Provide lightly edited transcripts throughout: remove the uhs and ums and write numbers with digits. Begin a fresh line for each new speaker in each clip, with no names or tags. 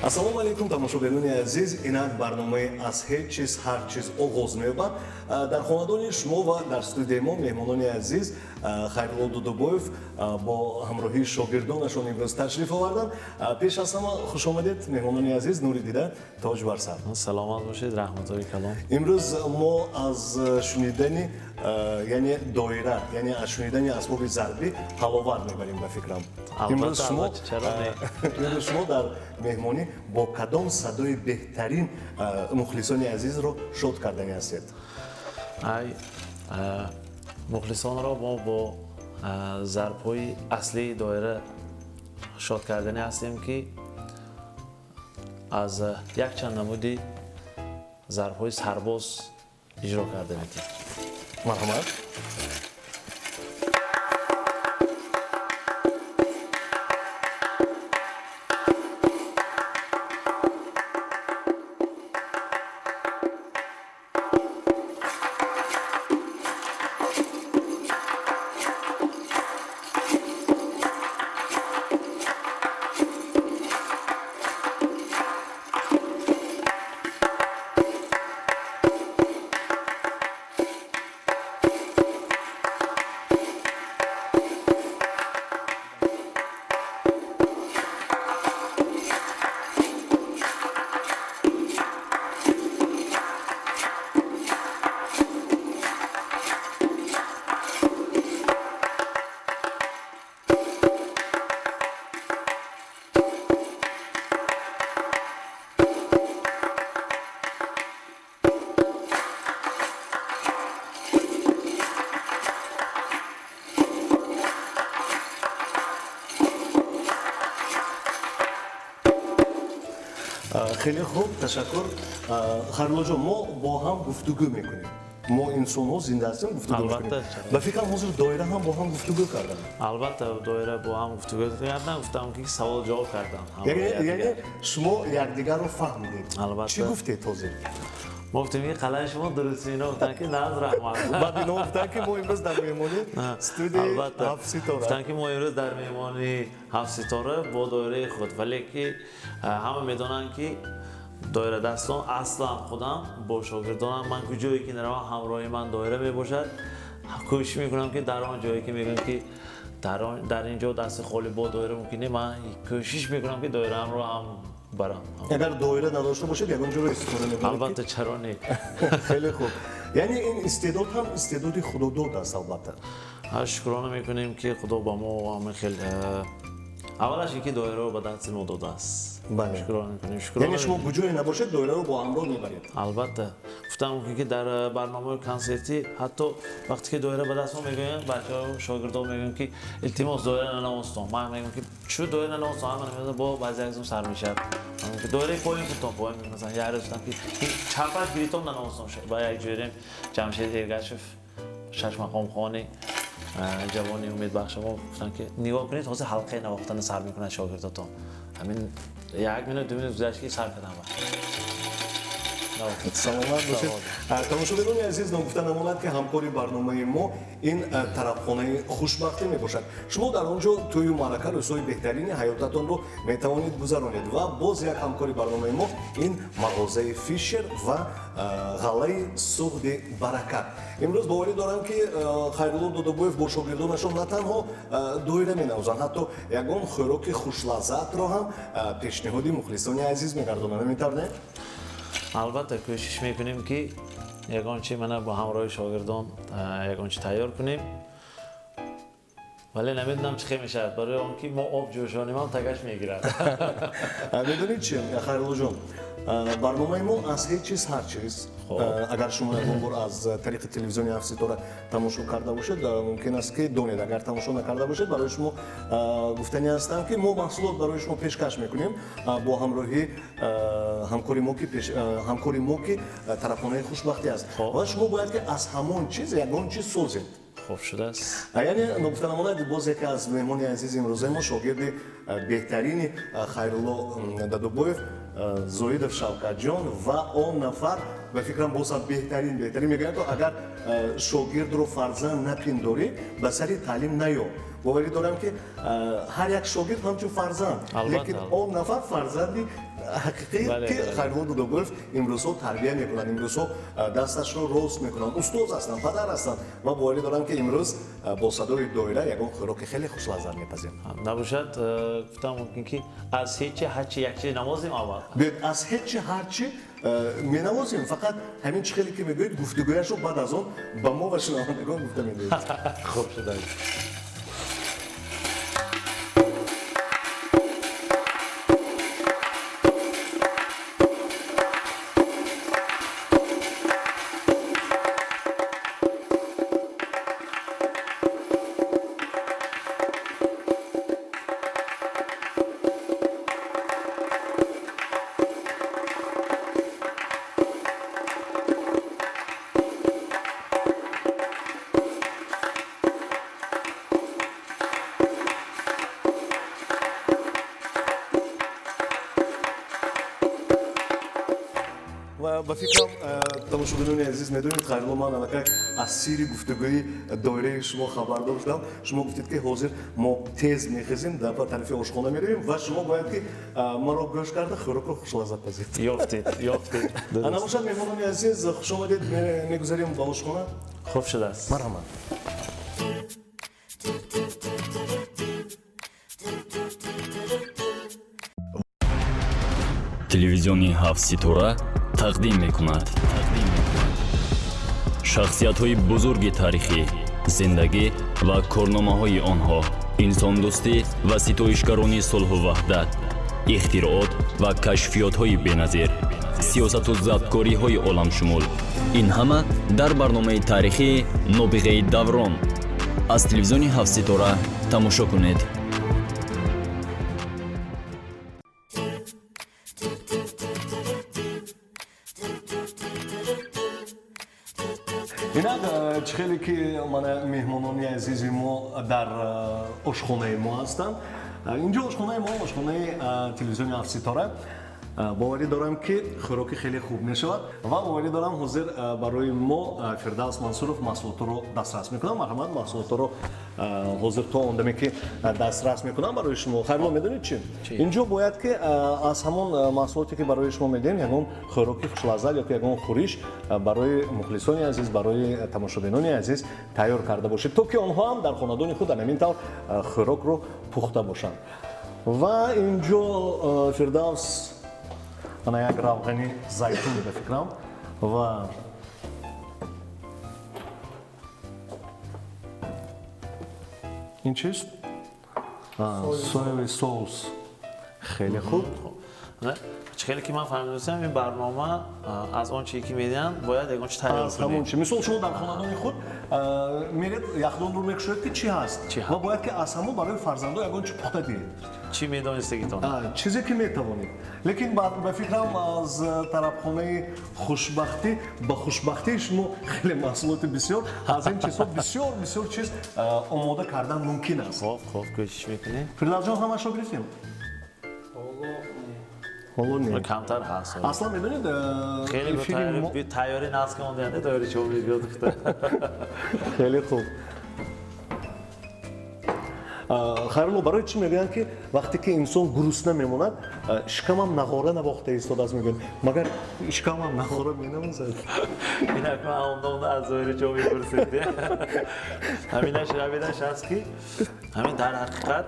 ассалому алайкум тамошобинони азиз, инак барномаи аз ҳеҷ чиз ҳар чиз оғоз меёбад. Дар хонадони шумо ва дар студияи мо меҳмонони азиз Хайрулло Дудубоев бо ҳамроҳии шогирдонашон имрӯз ташриф оварданд. Пеш аз ҳама хушомадед меҳмонони азиз, нури дида, тоҷ бар сар.
Саломат бошед, раҳматуллоҳи калом.
Имрӯз мо аз шунидани яъне доира, яъне аз шунидани асбоби зарбӣ ҳаловат мебарем ба фикрам. Имрӯз шумо дар меҳмонӣ бо кадом садои беҳтарин мухлисони азизро шод кардани ҳастед?
мухлисонро мо бо зарбҳои аслии доира шод кардани ҳастем, ки аз якчанд намуди зарбҳои сарбоз иҷро карда медем.
Марҳамат. خیلی خوب تشکر. خیرالله جان، ما با هم گفتگو میکنیم. ما انسان ها زنده هستیم گفتگو میکنیم. و فکر کنم حضور دایره هم با هم گفتگو کردن.
البته دایره با هم گفتگو کردن، گفتم که سوال جواب کردن.
یعنی شما یکدیگر رو فهمیدید. چی گفتید تازه؟
ما گفتیم که قلعه شما درستی، اینا گفتن که نه رحمت.
بعد اینا گفتن که ما امروز در مهمانی استودیوی 7 ستاره.
گفتن که ما امروز در مهمانی 7 ستاره با دایره خود، ولی که همه میدونن که دایره دستان اصلا خودم با شاگردانم من کجایی که نروم همراهی من دایره میباشد کوشش میکنم که در آن جایی که میگن که در اینجا دست خالی با دایره ممکنه، من کوشش میکنم که دایره رو هم برام.
اگر دایره نداشته باشید یگان جور استفاده میکنید؟
البته چرا نه.
خیلی خوب. یعنی این استعداد هم استعدادی خداداد است البته.
شکرانه میکنیم که خدا با ما همه خیلی اولش یکی دایره رو به دست ما داده است.
بله.
شکرانه میکنیم.
یعنی شما کجایی نباشید دایره رو با همراه میبرید؟
البته. گفتم که در برنامه کنسرتی حتی وقتی که دایره به دست ما میگن بچه‌ها شاگردان میگن که التماس دایره ننوستم. من میگم که چه دایره ننوستم؟ من میگم با بعضی ازم سر میشه. من که دایره پایین گفتم پایین مثلا یه گفتم که چهار بلیتام ننوستم. با یک جوریم جمشید هرگاشف شش مقام خانه جوانی امید بخش ما گفتن که نگاه کنید تازه حلقه نواختن سر میکنن شاگرداتون. همین یک مینوت دو مینوت گذشت که سر کردم.
سلامت باشید. тамошобинони азиз, гуфта намонад ки ҳамкори барномаи мо ин тарабхонаи хушбахтӣ мебошад. шумо дар он ҷо тӯю маърака рӯзҳои беҳтарини ҳаётатонро метавонед гузаронед ва боз як ҳамкори барномаи мо ин мағозаи Фишер ва ғаллаи суғди баракат. имрӯз боварӣ дорам ки Хайрулло Дудубоев бо шогирдонашон на танҳо доира менавозанд, ҳатто ягон хӯроки хушлаззатро ҳам пешниҳоди мухлисони азиз мегардонанд. наментавонед?
البته کوشش میکنیم که یگان چی منو با همراه شاگردان یگان چی تیار کنیم، ولی نمیدونم چی میشه برای اون که ما آب جوشانیم هم تگش میگیرد.
میدونید چی خیرالله جان، برنامه ما از هیچ چیز هر چیز اگر شما یک بار از طریق تلویزیونی 7 ستاره تماشا کرده باشید ممکن است که دونید، اگر تماشا نکرده باشید برای شما گفتنی هستم که ما محصولات برای شما پیشکش میکنیم با همراهی همکاری ما که طرفخانه خوشبختی است و شما باید که از همان چیز یگان چیز سازید.
خوب شده است.
یعنی نگفتن امانت باز یکی از مهمانی عزیز امروزه ما شاگرد بهترین خیرالله دودوبویف زویدов Шавкатҷон ва он нафар ба фикрам боз ҳам беҳтарин мегӯянд то агар шогирдро фарзанд напиндорӣ ба сари таълим наё باوری دارم که هر یک شاگرد همچون فرزند
البته.
لیکن اون نفر فرزندی حقیقی
بله،
که
بله.
خیرون رو گفت امروز ها تربیه میکنن امروز ها دستش رو راست میکنن استاد هستن پدر هستن ما باوری دارم که امروز با صدای دایره یگان خوراک خیلی خوش لذت میپذیریم
نباشد گفتم ممکن که از هیچ هرچی یک چیز نمازیم اول
بیاید از هیچ هرچی می نوازیم فقط همین چیزی که میگوید گفتگویش رو بعد از اون با ما و شنوندگان گفته میدهید
خوب شده
و با فکرم تماشاگران عزیز میدونید خیلی من الان از سیری گفتگوی دایره شما خبردار شدم شما گفتید که حاضر ما تیز میخزیم در طرف آشخانه میرویم و شما باید که ما رو گوش کرده خوراک رو خوش لذت پذیرید
یافتید
انا باشد مهمانان عزیز خوش آمدید میگذاریم با آشخانه
خوب شده است
مرحبا
телевизиони ҳафтситора тақдим мекунад шахсиятҳои бузурги таърихӣ зиндагӣ ва корномаҳои онҳо инсондӯстӣ ва ситоишгарони сулҳу ваҳдат ихтироот ва кашфиётҳои беназир сиёсату забткориҳои оламшумул ин ҳама дар барномаи таърихии нобиғаи даврон аз телевизиони ҳафтситора тамошо кунед.
اینک چخیلی که من مهمانانی عزیزی ما در آشخانه ما هستند اینجا آشخانه ما آشخانه تلویزیون هفت‌ستاره باوری دارم که خوراک خیلی خوب میشود و باوری دارم حاضر برای ما فردوس منصورов محصولات رو دسترس میکنم مرحمت محصولات رو حاضر تا اندمی که دسترس میکنم برای شما خیلی میدونید چی اینجا باید که از همون محصولاتی که برای شما میدیم یگان خوراکی خوشلذت یا که یگان خوریش برای مخلصان عزیز برای تماشاگران عزیز تیار کرده باشید تا که آنها هم در خانه‌دان خود همین طور خوراک رو پخته باشند و اینجا فردوس انا یک روغنی زیتون به فکرم و این چیست؟ سویوی سوس خیلی خوب
خیلی که من فهمیدم این برنامه از اون چیزی که میدن باید یگان چی تیار
از همون چی مثلا شما در خانه‌دان خود میرید یخدان رو میکشید که چی هست و باید که از همون برای فرزندان یگان چی پخته دید
چی میدونستگیتون
چیزی که میتوانید لیکن به فکرم از طرفخانه خوشبختی با خوشبختی شما خیلی محصولات بسیار از این چیزها بسیار بسیار چیز آماده کردن ممکن است
خوب کوشش میکنی
فردوس جان همش رو گرفتیم حالا نه
کمتر هست
اصلا میدونید
خیلی به تیاری نزد کننده تیاری چوب ویدیو دکتر
خیلی خوب خیلی برای چی میگن که وقتی که انسان گرسنه میموند شکم هم نخوره نباخته ایستاد از میگن مگر شکم هم نخوره مینمازد
این اکنون اونده از تیاری چوب میپرسیدی همینش رویدش هست که همین در حقیقت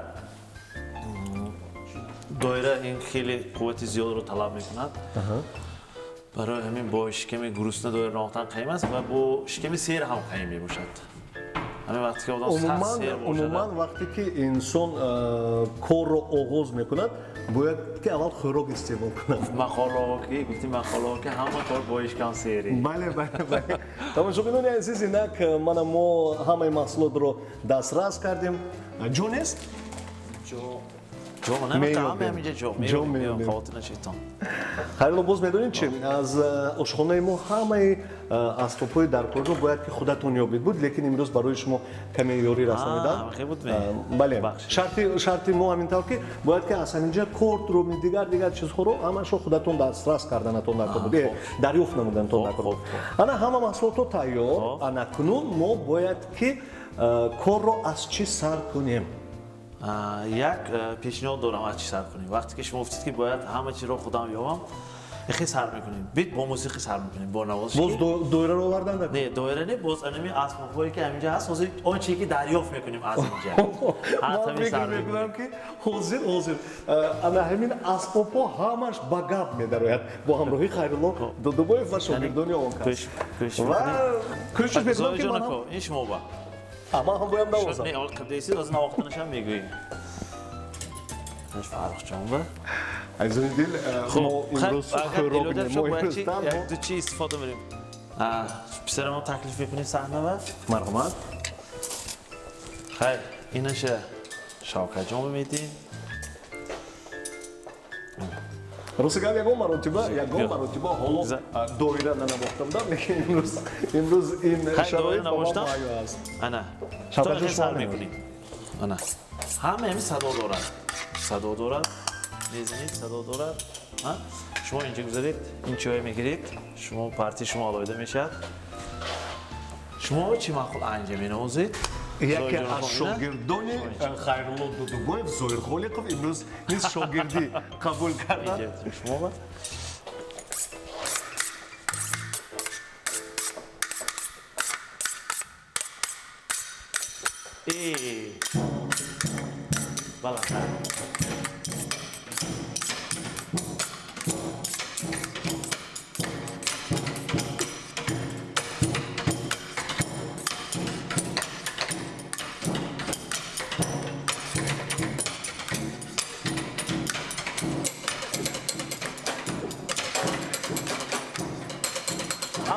دایره این خیلی قوت زیاد رو طلب میکند برای همین با شکم گرسنه دایره راحتن قیم است و با شکم سیر هم قیم میباشد همین وقتی که آدم سخت سیر باشد
عموما وقتی که انسان کار رو آغاز میکند باید که اول خوراک استعمال کند
مخالاکی گفتیم مخالاکی همه کار با شکم سیری
بله بله بله تماشاگران عزیز اینک ما همه محصولات رو دسترس کردیم جو نیست
جو من تمام همینجا جو میام خاطر نشیتم
خیلی باز میدونید چی از آشخانه ما همه اسباب‌های در کار رو باید که خودتون یابید بود لیکن امروز برای شما کمی یاری رسانیدم
خیلی بود
بله شرط ما همینطور که باید که از همینجا کورت رو دیگر چیزها رو همش رو خودتون دسترس کردنتون در کار بود دریافت نمودنتون در کار بود انا همه محصولات تیار انا کنون ما باید که корро аз чӣ сар кунем?
як пешниҳод дорам аз чӣ сар кунем. Вақте ки шумо гуфтед ки бояд ҳама чизро худам ёбам, ихе сар мекунем. Бит бо мусиқӣ сар мекунем, бо навозиш.
боз доираро овардан накунем?
Не, доира не, боз анами асбобҳое ки ҳаминҷа ҳаст, ҳозир он чие ки дарёфт мекунем аз инҷа.
ман фикр мекунам ки ҳозир ана ҳамин асбобҳо ҳамаш ба гап медарояд бо ҳамроҳи Хайрулло Додубоев ва шогирдони он кас. ва кӯшиш мекунам ки ман ҳам
ин шумо ба
ман ҳам боям навозам.
не ол қидеси аз навохтанашам мегӯем. Фаррух ҷон ба
азони дил мо имрӯз хӯрок мо имрӯз
як ду чӣ истифода мерем. Писарамо таклиф мекунем саҳна ва
марҳамат.
хайр инаша шавкатҷон медиҳем.
рости гап ягон маротиба ҳоло доира нанавохтамда, лекин имрӯз ин шароит
навоштам
муайё аст.
ана
Шавкатҷон
то сар мекунем. ана ҳама ҳами садо дорад мезанед, садо дорад. шумо инҷа гузаред, ин чой мегиред, шумо партии шумо алоҳида мешавад. шумо чӣ маъқул анҷа менавозед?
яке аз шогирдони Хайрулло Додубоев Зоир Холиқов имрӯз низ шогирдӣ қабул карда.
шумо ба баландтар.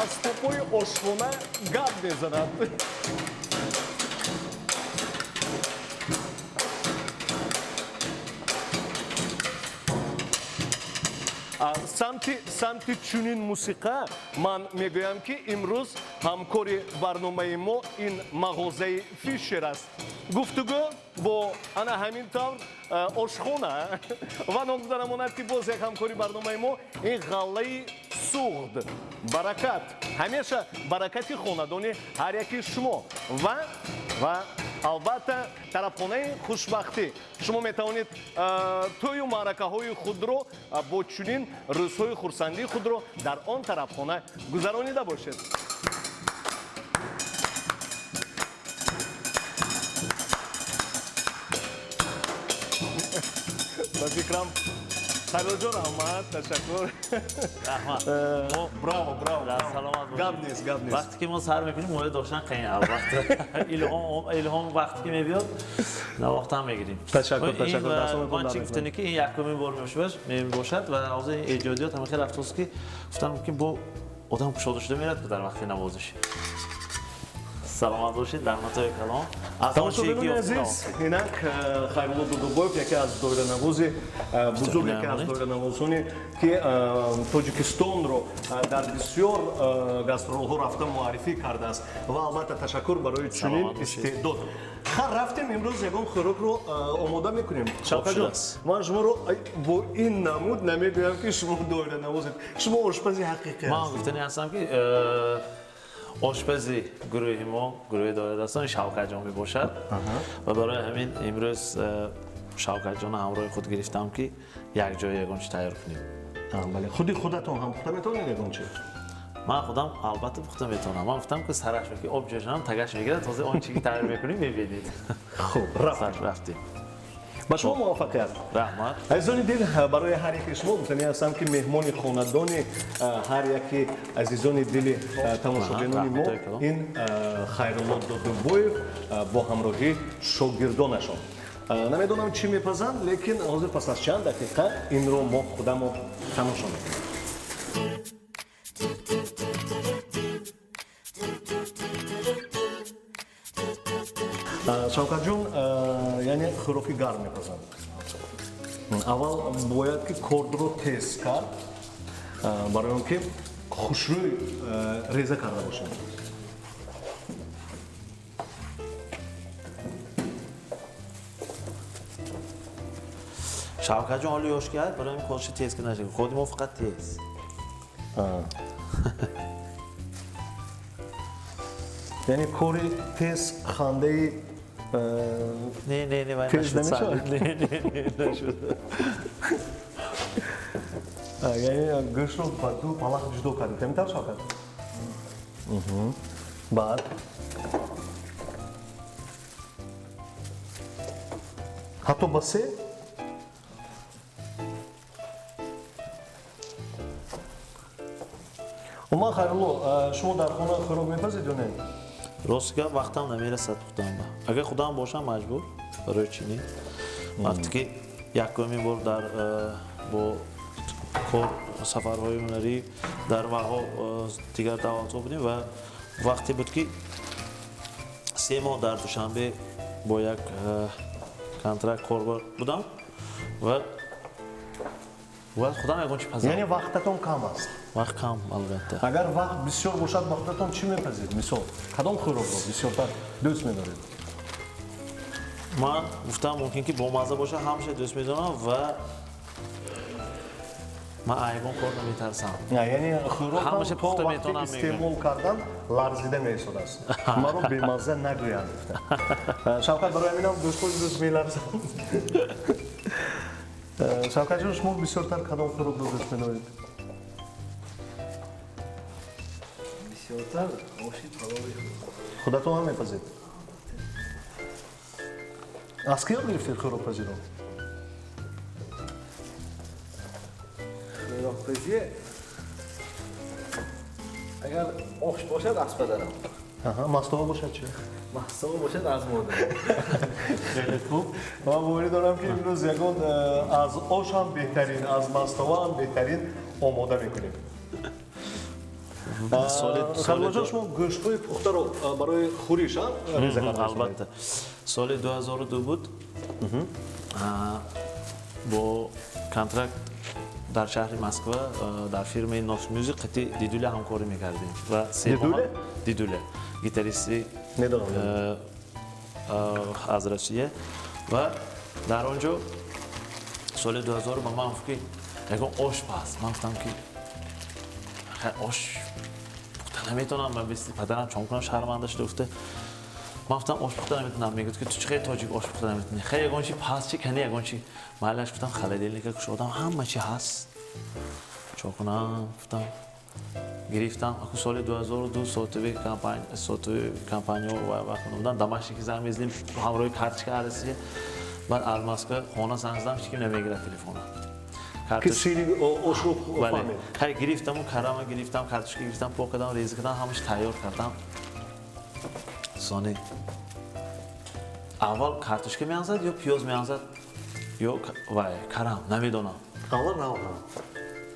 асбобҳои ошхона гап мезанад. самти чунин мусиқа ман мегӯям ки имрӯз ҳамкори барномаи мо ин мағозаи Фишер аст. гуфтугӯ бо ана ҳамин тавр ошхона ва ногузара монад ки боз як ҳамкори барномаи мо ин ғаллаи суғд баракат ҳамеша баракати хонадони ҳар яки шумо ва албатта тарабхонаи хушбахтӣ. шумо метавонед тӯю маъракаҳои худро бо чунин рӯзҳои хурсандии худро дар он тарабхона гузаронида бошед. ба фикрам Хайруллоҷон Аҳмад, ташаккур. Браво. Гап нест.
вақте ки мо сар мекунем моя доштан қайин албатта. илҳом вақте ки мебиёд навохтан мегирем.
Ташаккур.
ман чӣ гуфтане ки ин якумин бор мебошад ва ҳозир эҷодиёт ҳама хеле афсӯс ки гуфтам ки бо одам кушода шуда мерад дар вақти навозиш. саломат бошед дар матои калом.
тамошобинони азиз, инак Хайрулло Додубоев яке аз доиранавози бузург, яке аз доиранавозоне ки Тоҷикистонро дар бисёр гастролҳо рафта муаррифӣ кардааст ва албатта ташаккур барои чунин истеъдод. рафтем имрӯз ягон хӯрокро омода мекунем. Шавкатҷон, ман шуморо бо ин намуд намегӯям ки шумо доиранавозед. шумо ошпази ҳақиқӣ
ман гуфтани ҳастам ки ошпази гурӯҳи мо гурӯҳи доирадастон Шавкатҷон мебошад ва барои ҳамин имрӯз Шавкатҷонро ҳамроҳи худ гирифтам ки якҷоя ягон чи тайёр кунем.
бале худи худатон ҳам пухта метавонед ягон чи?
ман худам албатта пухта метавонам. ман гуфтам ки сарашро ки об ҷӯшонам тагаш мегирад, ҳозир он чи ки тайёр мекунем мебинед.
хуб рафтем. ба шумо муваффақият.
раҳмат.
азизони дил, барои ҳар яке шумо гуфтани ҳастам ки меҳмони хонадони ҳар яки азизони дили тамошобинони мо ин Хайрулло Додубоев бо ҳамроҳи шогирдонашон. намедонам чӣ мепазанд, лекин ҳозир пас аз чанд дақиқа инро мо худамо тамошо мекунем. Шавкатҷон, яъне хӯроки гарм мепазанд. аввал бояд ки кордро тез кард барои он ки хушрӯй реза карда бошем.
Шавкатҷон ҳоли ёш кард барои ин коши тез ки нашавад. ходи мо фақат тез.
یعنی کوری تیز خنده
نه وای
تیز
نشد
نمیشه؟
نه نشد
یعنی گوشت رو با دو پلاک جدا کردیم تمیتر شاکر بعد حتی با سه اوما خیرلو شما در خونه خراب میپزید یا نه؟
راستی وقتم نمیرسد خودم با اگه خودم باشم مجبور برای چینی وقتی که یکمین بار در با کار سفرهای هنری در وها دیگر دعوت بودیم و وقتی بود که 3 ماه در دوشنبه با یک کنترکت کار بودم و خودم یکون چی پذیر
یعنی وقتتون کم است
وقت کم البته
اگر وقت بسیار باشد وقتتون چی میپذید؟ مثال کدام خراب رو بسیارتر دوست میدارید؟
من گفتم ممکن که با مزه باشه همیشه دوست میدونم و من ایوان کار نمیترسم
نه یعنی خراب
همش
هم
پخته
تو وقتی
میتونم
استعمال کردن لرزیده میشد است ما رو به مزه نگویند شوکت برای همینم دوست میلرزم شوکت جان شما بسیارتر کدام خراب رو دوست میدارید؟
بسیارتر آشی پلاوی
خودتون هم میپذید؟ از کی یاد گرفتید خراب پذیرو؟
خیراپزیه اگر آش باشد از پدرم
مستوى باشد چه؟
محصول باشد از مادرم
خیلی خوب من باوری دارم که امروز یکون از آش هم بهترین از مستوى هم بهترین آماده میکنیم خلوه جان شما گوشت های پخته رو برای خوریش هم ریزه کردید؟
البته سال 2002 بود با کنترکت در شهر مسکو در فیرم نوکس میوزیک قطعی دیدوله همکاری میکردیم و
دیدوله؟
دیدوله گیتاریستی
ندارم
از روسیه و در آنجا سال 2000 با من گفت که یکم آش پس من گفتم که آش پخته نمیتونم من بیستی پدرم چون کنم شرمنده شده گفته من گفتم آش پخته نمیتونم میگفت که تو چه خیلی تاجیک آش پخته نمیتونی خیلی یگان چی پس چی کنی یگان چی محلش گفتم خلدیل که شدم همه چی هست چون کنم گفتم گرفتم اكو سال 2002 صوتوی کمپانیا و وقت بودن دمشقی که زنگ میزنیم همراه کارتچکا عرصه بعد الماسکو خونه زنگ زدم هیچ کی نمیگیره تلفن
که سیری آش رو
بله
فهمید
خیلی گرفتم و کارام گرفتم کارتچکا گرفتم پاک کردم ریز کردم همش تیار کردم سونی اول کارتچکا میانزد یا پیاز میانزد یا وای کارام نمیدونم
اول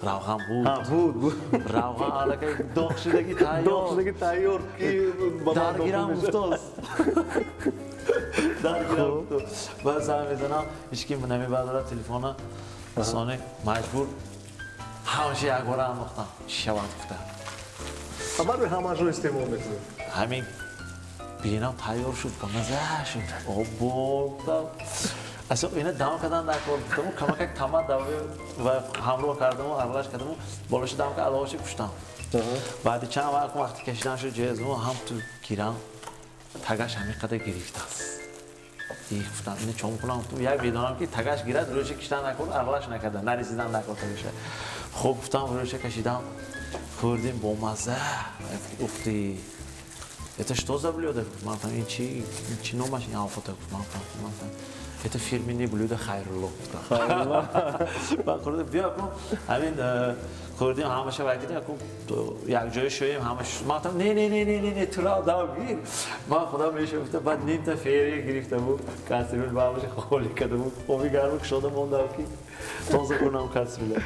روغن بود
بود
روغن علاقه داغ شدگی تیار
داغ شدگی تیار که
درگیرم افتاد درگیرم افتاد بعد زنگ میزنم هیچ کی نمیبرداره تلفن سانه مجبور همشه یک بار انداختم چی شود گفتم
خبر به همه رو استعمال میکنیم
همین بینم تیار شد که مزه شد بردم اصلا اینا دم کردن در کار بودم کمک تمام دوای و همراه کردم و ارلاش کردم بالاش دم که علاوهش کشتم بعد چند وقتی کشیدن شد جهاز و هم تو گیرم تگش همین قدر گرفته است گفتم اینو چون کنم تو یک بدونم که تگش گیرد روش کشیدن نکن ارلاش نکردن نریزیدن نکن تگش خب گفتم روش کشیدم خوردیم با مزه افتی Это что за блюдо? Мантам, این چی نومش این آفاته گفت مантам. Это фирменное блюдо خیرالله. من خورده بیا کن همین خوردیم همشه وقتی یک جای شویم همش مantam نه تو را داغیر من خودم میشه گفتم بعد نیم تا فریه گرفته بود کاسرول باهاش خالی کرده بود خوبی گرم شده مونده کی تازه کنم کاسرول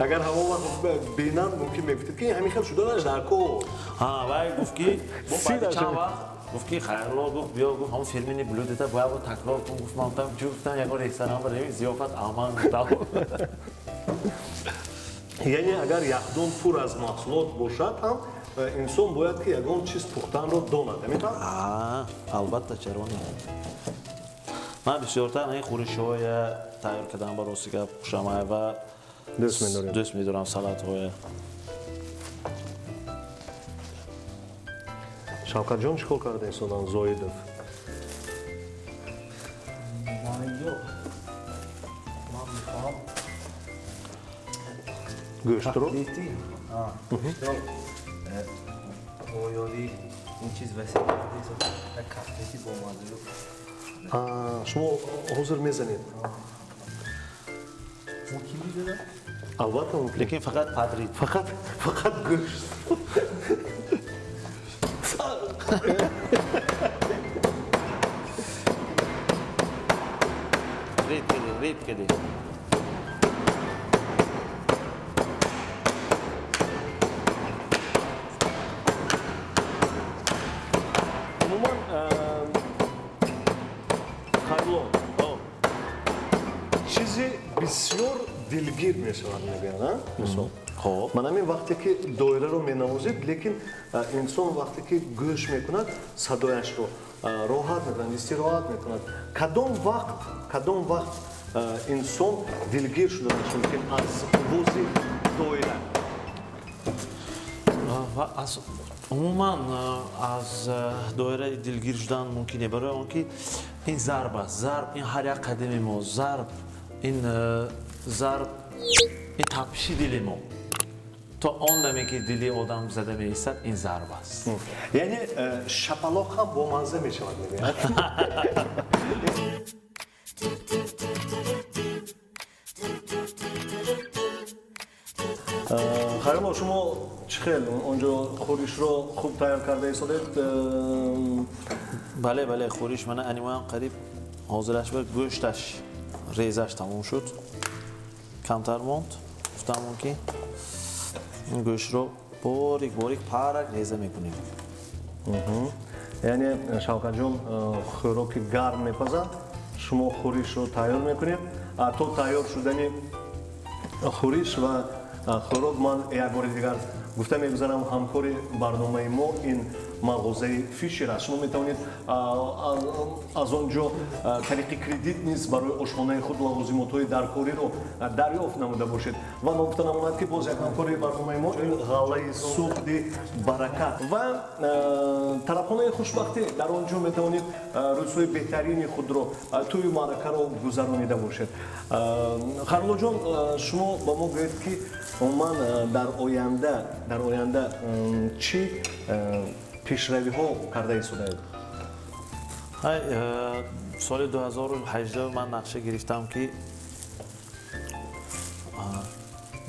اگر هوا وقت بینن ممکن میگفتید که همین خیلی شده در کو
وای گفت که بعد چند وقت گفت که خیرالله گفت بیا گفت همون فیلمی بلوده تا باید تکرار کن گفت من گفتم گفتم یک رستوران برای ضیافت امان گفتم
یعنی اگر یخدان پر از محصولات باشد هم انسان باید که یگان چیز پختن رو داند نمی‌فهم؟
البته چرا نه من بسیارتر این خورش‌های تیار کردن با روسیگا خوشم و دوست می‌دارم سالات‌های
Shavkat jon chikor karda insodan Zoidov?
من میخوام
Go'sht ro?
کتلتی گوشتال رویالی این چیز وسیع یک کتلتی با مزه رو
شما hozir mezanid.
اون کی میدونه؟
Albatta mumkin.
lekin faqat padrid
Faqat go'sht.
rid kedi
Umuman Kharlon چیزی بسیار دلگیر میشود میگن مثلا
خب
من همین وقتی که دایره رو مینوازید لیکن انسان وقتی که گوش میکند صدایش رو راحت میکند استراحت میکند کدام وقت انسان دلگیر شده میشه ممکن از وزی دایره
عموما از دایره دلگیر شدن ممکنه برای آنکه این ضرب است ضرب این هر یک قدم ما ضرب این ضرب این تپشی دل ما تا آن دمی که دلی آدم زده میایستد این ضرب است
یعنی شپلاق هم با منزه میشود میگن خیلی شما چخیل اونجا خوریش رو خوب تیار کرده ایستادید
بله خوریش من انیمان قریب حاضرش به گوشتش ریزش تموم شد کمتر موند گفتم که این گوشت رو باریک پرک ریزه میکنیم
یعنی شوکت جون خوراکی گرم میپزد شما خوریش رو تیار میکنید تا تیار شدنی خوریش و خوراک من یک بار دیگر گفته میگذارم همکاری برنامه ما این مغازه فیشر است شما میتونید از آنجا طریق کردیت نیز برای آشپزخانه خود لوازمات‌های درکاری رو دریافت نموده باشید و نکته نماند که باز یک همکاری برنامه ما غله سوخت برکت و طرفخانه خوشبختی در آنجا میتونید روزهای بهترین خود رو توی معرکه رو گذرانیده باشید خرلو جان شما با ما گویید که من در آینده چی پیشروی ها کرده ایستاده
سال 2018 من نقشه گرفتم که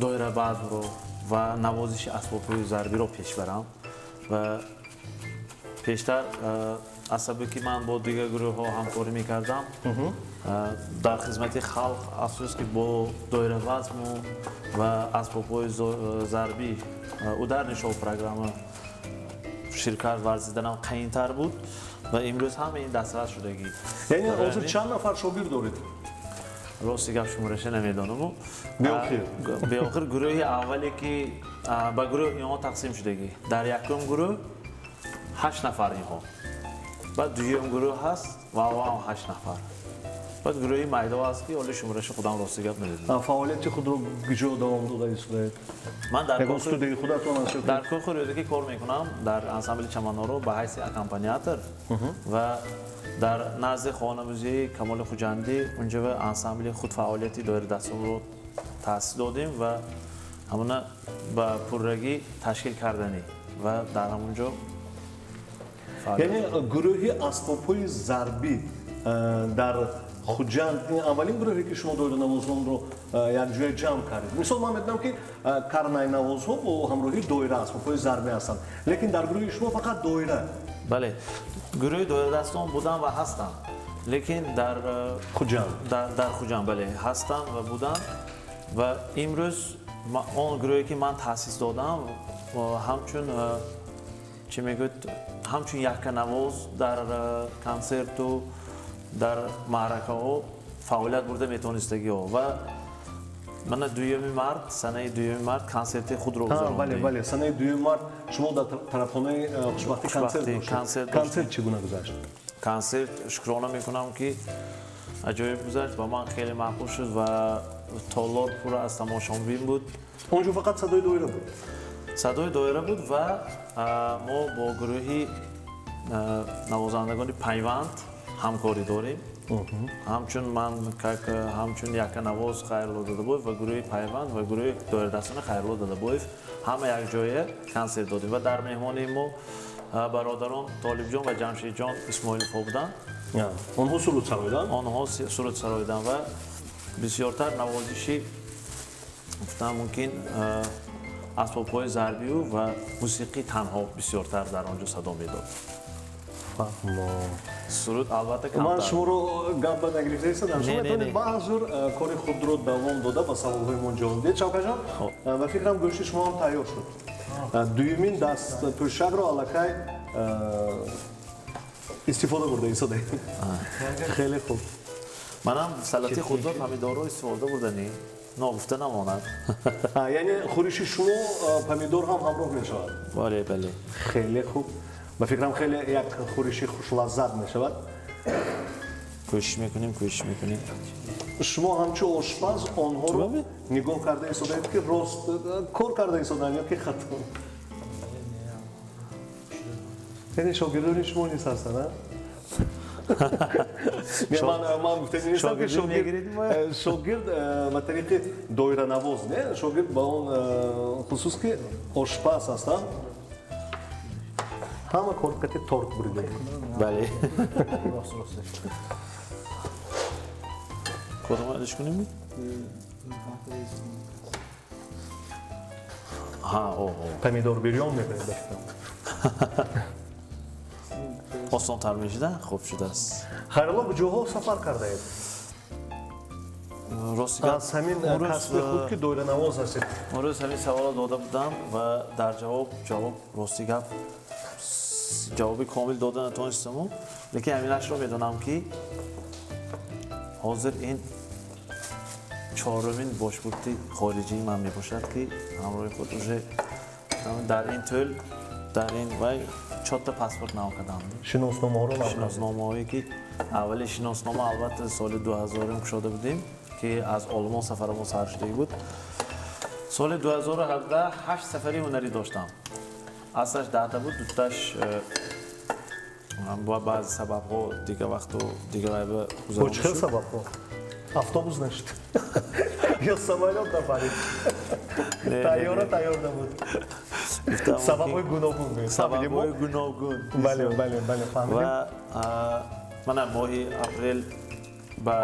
دایره بعد رو و نوازش اسباب‌های ضربی رو پیش برم و پیشتر از سبب که من با دیگر گروه ها همکاری میکردم در خدمت خلق افسوس که با دایره وزن و اسباب‌های ضربی او در نشو پروگرام شرکت ورزیدنم قیین‌تر بود و امروز هم این دسترس شدگی
یعنی حاضر چند نفر شاگرد دارید؟
راستی گپ شمارش نمیدانم به آخر گروه اولی که به گروه اینها تقسیم شدگی در یکم گروه 8 نفر اینها بعد دویم گروه هست و هم 8 نفر بعد گروهی میدا هست که حالا شمارش خودم راستی گپ نمیدونم
فعالیت خود رو کجا دوام داده ایستاده؟
من در
استودیوی خودتون هست
در کار خود که کار میکنم در انسامبل چمنارو به حیث اکامپانیاتور و در نزد خانه موزیک کمال خوجندی اونجا به انسامبل خود فعالیتی دایره دستور رو تأسیس دادیم و همون با پررگی تشکیل کردنی و در همونجا
یعنی گروهی اسباب‌های ضربی در خوجند این اولین گروهی که شما دایره نوازان رو یک جای جمع کردید مثال من میدونم که کرنای نوازها با همراهی دایره اسباب‌های ضربی هستند لیکن در گروه شما فقط دایره
بله گروه دایره دستان بودن و هستن لیکن در خوجند بله هستن و بودن و امروز اون گروهی که من تأسیس دادم همچون چی میگوید همچون یک نواز در کنسرت و در معرکه ها فعالیت برده میتونستگی ها و من سنه دویمی مرد کنسرت خود رو گذراندیم.
بله سنه دویمی مرد شما در طرفخانه خوشبختی کنسرت چگونه گذشت؟
کنسرت شکرانه میکنم که عجایب گذشت و من خیلی معقول شد و تالار پر از تماشاچیان بود.
اونجا فقط صدای دایره بود.
صدای دایره بود و ما با گروهی навозандагони пайванд ҳамкорӣ дорем. ҳамчун ман ҳамчун яканавоз Хайрулло Додабоев ва гурӯҳи пайванд ва гурӯҳи доирадастона Хайрулло Додабоев ҳама якҷоя консерт додем ва дар меҳмони мо бародарон Толибҷон ва Ҷамшидҷон Исмоиловҳо буданд.
онҳо суруд сароиданд?
онҳо суруд сароиданд ва бисёртар навозиши гуфтам мумкин асбобҳои зарбию ва мусиқӣ танҳо бисёртар дар он ҷо садо медод. суруд албатта
ман
камтар.
шуморо гап ба нагирифтаистам шумо
Не, не,
метавонед
не.
баъзур кори худро давом дода ба саволҳои мо ҷавоб диҳед. Шавкатҷон, ва фикрам гӯшти шумо ҳам тайёр шуд. дуюмин даст пӯшакро аллакай истифода бурда истодаем. хеле хуб.
манам салати худро помидорро истифода бурданӣ ногуфта намонад.
яъне хӯриши шумо помидор ҳам ҳамроҳ мешавад.
бале бале
хеле хуб. ба фикрам хеле як хӯриши хушлаззат мешавад.
кӯшиш мекунем
шумо ҳамчун ошпаз онҳоро нигоҳ карда истодаед ки рост кор карда истодаанд ё ки хато. яъне шогирдони шумо низ ҳастанд а? ман гуфтанистам ки шогирд ба тариқи доиранавоз не шогирд ба он хусус ки ошпаз ҳастанд ҳама коркати торт буридем.
бале кодом адиш кунем
помидор бирён мебаред.
осонтар мешуда хуб шудааст.
хайрулло ба ҷоҳо сафар кардаед
рости гап
аз ҳамин касби худ ки доиранавоз ҳастед.
امروز همین سوال داده بودم و در جواب راستی گپ جواب کامل داده نتونستم لیکن همینش رو میدونم که حاضر این چهارمین باشگاهی خارجی من میباشد که همراه خود در این طول در این وای 4 تا پاسپورت نام کردم.
шиносномаҳоро навшунас.
شناسنامه‌ای که اولی شناسنامه البته سال 2000 شده بودیم که از آلمان سفرمون سر شده بود. سال 2017 8 سفری هنری داشتم. اصلش 10 تا بود، دوتاش با بعض سبب‌ها دیگه وقتو دیگه غیب
бо
گذاشتم.
чӣ хел сабабҳо? автобус нашуд ё самолёт нафарид тайёра тайёр набуд. сабабҳои гуногун
سبب‌های گوناگون.
бале бале бале фаҳмидем.
و من ماهی اپریل به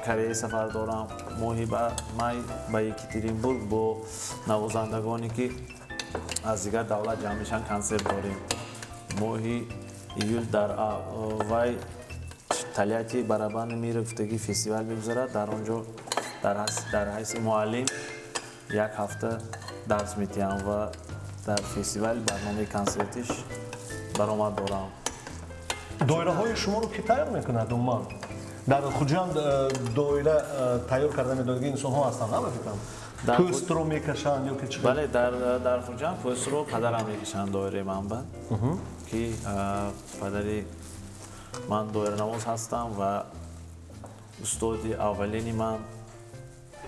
کره سفر دارم، ماهی به مای به یکترینبورگ با نوازندگانی که از دیگر دولت جمع میشن کنسرت داریم. ماهی ایول در وای تلیاتی برابر میرفتگی فستیوال میگذارد، در آنجا در حیث معلم یک هفته درس میتیم و در فستیوال برنامه کنسرتش برآمد دارم.
доираҳои шуморо ки тайёр мекунад умуман дар хуҷанд доира тайёр карда медодагӣ инсонҳо ҳастанд на ба фикрам пӯстро мекашанд ё ки чӣ
بله در خوجان پوست رو پدرم میکشن دایره منبع که پدری من دایره نواز هستم و استادی اولینی من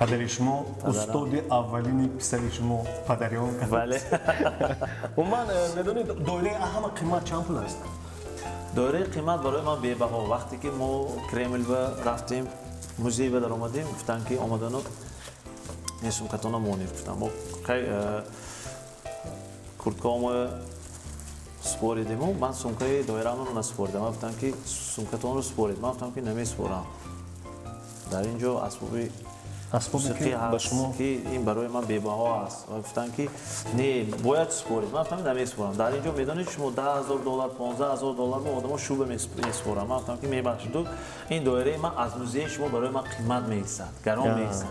падари шумо устоди аввалини писари шумо падарион кард.
بله
умуман медонед доираи аҳама қимат чанд пул аст?
دایره قیمت برای من بی‌بها. وقتی که ما کرمل و رفتیم موزه به در آمدیم گفتن که آمدن و این سمکتان رو مونید گفتن ما کردکام سپاریدیم و من سمکه دایره رو نسپاریدم. من گفتن که سمکتان رو سپارید. من گفتم که نمیسپارم. در اینجا اسبابی
асбобе ки ба шумо
که این برای من بی‌بها است و گفتن که نه باید سپارید. من گفتم نمیسپارم. در اینجا میدونید شما $10,000 $15,000 به آدم‌ها شوبه میسپارم. من گفتم که میبخشید این دایره من از موزه شما برای من قیمت میایستد، گران میایستد.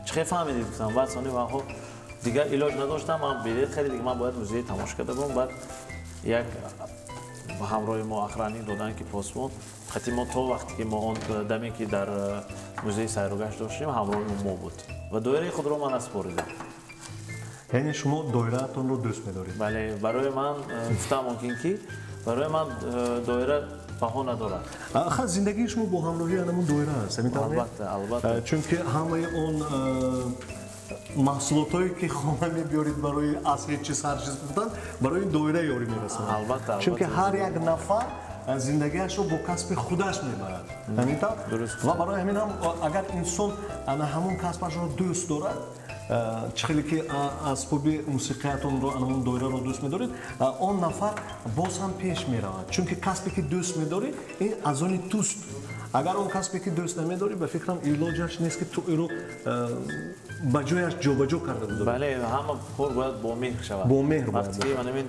چه فهمیدید؟ گفتم بعد ثانی واقعا دیگه علاج نداشتم. من بلیط خریدم، من باید موزه تماشا کرده بودم. بعد یک همراه ما اخرانی دادن که پاسپورت خاطر ما تا وقتی که ما اون دمی که در موزه سیر و گشت داشتیم همراه ما بود و دایره خود رو من اسپاریدم.
яъне шумо доираатонро дӯст медоред.
بله برای من گفتم ممکن که برای من دایره بها ندارد.
ха зиндагии шумо бо ҳамроҳии анамон доира аст.
البته
чунки ҳамаи он маҳсулотое ки хона мебиёред барои асри чиз ҳар чиз гуфтан барои доира ёрӣ мерасонад.
Албатта,
Чунки
албатта.
ҳар як нафар зиндагиашро бо касби худаш мебарад. Ҳамин
Дуруст.
ва барои ҳамин ҳам агар инсон ана ҳамон касбашро дӯст дорад, чӣ хеле ки асбоби мусиқиятонро анамон доираро дӯст медоред, он нафар боз ҳам пеш меравад. Чунки касбе ки дӯст медорӣ, ин аз они туст. Агар он касбе ки дӯст намедорӣ, ба фикрам илоҷаш нест ки ту иро ба ҷояш ҷобаҷо карда гузорӣ.
бале ҳама кор бояд бо меҳр шавад.
Бо меҳр бояд.
Вақте ки манамин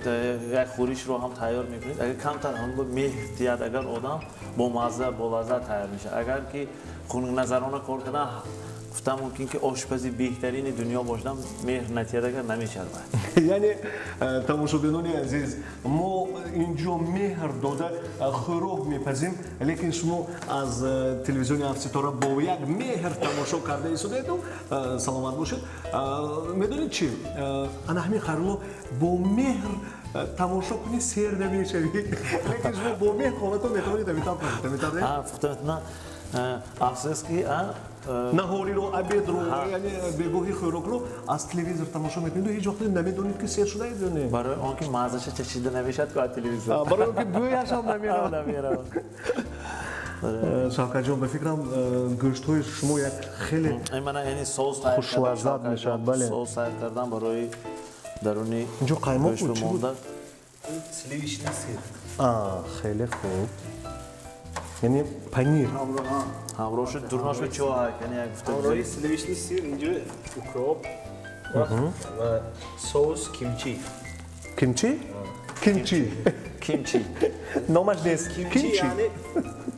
як хӯришро ҳам тайёр мекунед, агар камтар ҳам бо меҳр диҳад, агар одам бо мазза, бо лаззат тайёр мешавад. Агар ки хунукназарона кор кардан, гуфтам мумкин ки ошпази беҳтарини дунё бошдам, меҳр натиҳад, агар намешавад.
яъне тамошобинони азиз, мо инҷо меҳр дода хӯрок мепазем, лекин шумо аз телевизиони Афситора бо як меҳр тамошо карда истодаеду, саломат бошед. Медонед чӣ? Ана ҳамин хайрулло бо меҳр тамошо кунӣ сер намешавӣ, лекин шумо бо меҳр хонатон метавонед
Фухтаматна афсӯс ки
наҳориро, обедро, яъне бегоҳи хӯрокро аз телевизор тамошо мекунед, ҳеҷ вақт намедонед ки сер шудаед ё не.
барои он ки маззаша чашида намешавад ки аз телевизор.
барои он ки бӯяшам намеравад.
намеравад.
Шавкатҷон, ба фикрам гӯштҳои шумо як хеле
Мана яъни соус тайёр
хушлаззат мешавад, бале.
Соус тайёр кардан барои даруни
инҷо қаймоқ
гӯшту
буд, чӣ буд?
монда.
сливичный сыр.
Хеле хуб. Яъне панир.
ҳамроҳ шуд дурноши чоҳак, яъне як гуфта
ҳамроҳи сливичный сыр инҷо укроп ва соус кимчи.
Кимчи? Кимчи.
кимчи.
Номаш нест.
Кимчи яъне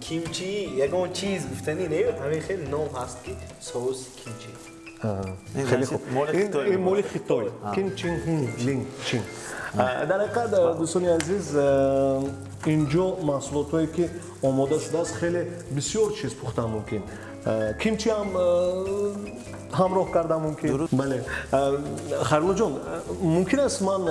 кимчи ягон чиз гуфтани не, ҳамин хел ном ҳаст ки соус кимчи.
Хеле хуб.
Моли Хитой.
Ин моли Хитой. Кимчин лин чин. дар ҳақиқат дӯстони азиз, инҷо маҳсулотое ки омода шудааст, хеле бисёр чиз пухтан мумкин. Кимчи ҳам ҳамроҳ кардан мумкин. Бале. Хайруллоҷон, мумкин аст ман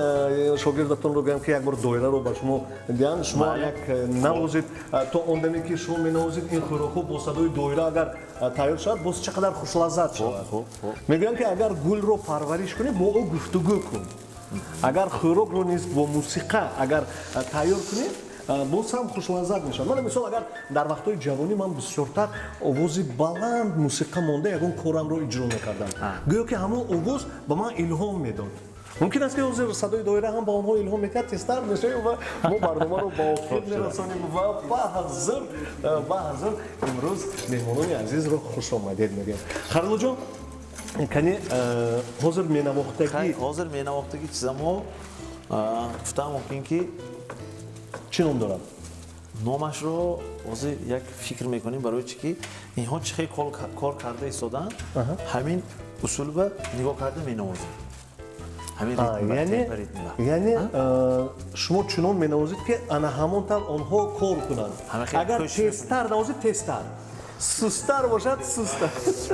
шогирдатонро гӯям ки як бор доираро ба шумо диҳанд, шумо як навозед, то он даме ки шумо менавозед ин хӯрокҳо бо садои доира агар тайёр шавад, боз чӣ қадар хушлаззат шавад. Мегӯям ки агар гулро парвариш кунӣ, бо ӯ гуфтугӯ кун. Агар хӯрокро низ бо мусиқа агар тайёр кунӣ, боз ҳам хушлаззат мешавад. Мана мисол агар дар вақтҳои ҷавонӣ ман бисёртар овози баланд мусиқа монда ягон корамро иҷро мекардам. Гӯё ки ҳамон овоз ба ман илҳом медод. Мумкин аст ки ҳозир садои доира ҳам ба онҳо илҳом мекард, тезтар мешавем ва мо барномаро ба охир мерасонем ва баъзан имрӯз меҳмонони азизро хушомадед мегӯем. Хайруллоҷон, кани ҳозир менавохтагӣ
ҳозир менавохтагӣ чизамо гуфтам мумкин ки
чӣ ном дорад?
номашро ҳозир як фикр мекунем барои чӣ ки инҳо чӣ хел кор карда истодан, ҳамин усулба нигоҳ карда менавозем. ҳамин ритм.
Яъне шумо чунон менавозед ки ана ҳамон тавр онҳо кор кунанд. Агар тезтар навозед, тезтар. Сустар бошад, сустар.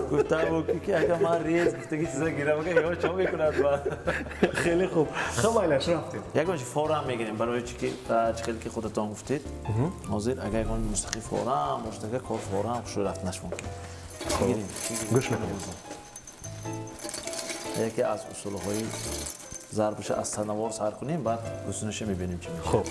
Гуфтам мумкин ки агар ман рез гуфтаги чиза гирам, ё чо мекунад ба.
Хеле хуб. Хамайлаш рафтем.
Ягон форам мегирем барои чӣ ки чӣ хеле ки худатон гуфтед. Ҳозир агар ягон мустақил форам боштага, кор форам хуш рафтнаш мумкин. Гирем.
Гӯш мекунем.
яке аз усулҳои зарбиша аз танаввур сар кунем, баъд гӯсунаша мебинем чӣ мешавад.
Хуб.